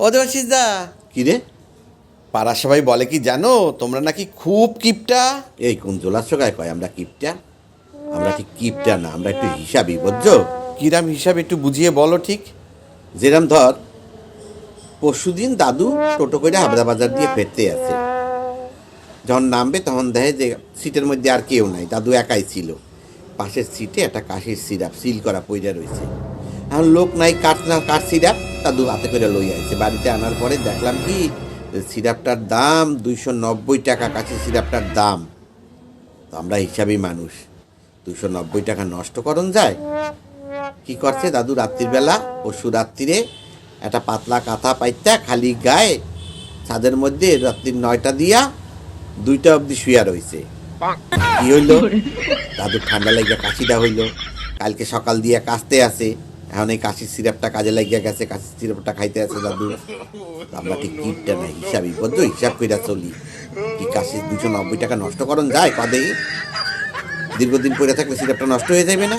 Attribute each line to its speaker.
Speaker 1: ও দেবাশিস দা,
Speaker 2: কি রে?
Speaker 1: পাড়ার সবাই বলে কি জানো, তোমরা নাকি খুব কিপটা।
Speaker 2: এই কোন জোলার সগায় কয় আমরা কিপটা? আমরা ঠিক কিপটা না, আমরা একটু হিসাবই, বুঝছো?
Speaker 1: কিরাম হিসাব একটু বুঝিয়ে বলো ঠিক।
Speaker 2: যেরাম ধর, পরশুদিন দাদু টোটো করে হাবড়া বাজার দিয়ে ফিরতে আছে। যখন নামবে তখন দেখে যে সিটের মধ্যে আর কেউ নাই, দাদু একাই ছিল। পাশের সিটে একটা কাশির সিরাপ সিল করা পইরা রয়েছে। এখন লোক নাই, কাঠ সিরাপ দাদু হাতে করে লই আইছে। বাড়িতে আনার পরে দেখলাম কি, সিরাপটার দাম 290 টাকা। কাশির সিরাপটার দাম। তো আমরা হিসাবই মানুষ, 290 টাকা নষ্ট করণ যায়? কি করছে দাদু রাত্রির বেলা, পরশু রাত্রিরে একটা পাতলা কাঁথা পাইতা খালি গায়ে ছাদের মধ্যে রাত্রির 9টা দিয়া 2টা অবধি শুয়া রয়েছে। কি হইল? দাদুর ঠান্ডা লাগিয়া কাশিটা হইল। কালকে সকাল দিয়া কাশতে আছে, এখন এই কাশির সিরাপটা কাজে লাগিয়া গেছে, কাশির সিরাপটা খাইতে আছে দাদু। তো আমরা ঠিক কিপটা না, হিসাবই, বুঝছো? হিসাব কইরা চলি। কি কাশির 290 টাকা নষ্ট করণ যায় কদেই? দীর্ঘদিন পরে থাকলে সিরাপটা নষ্ট হয়ে যাবে না?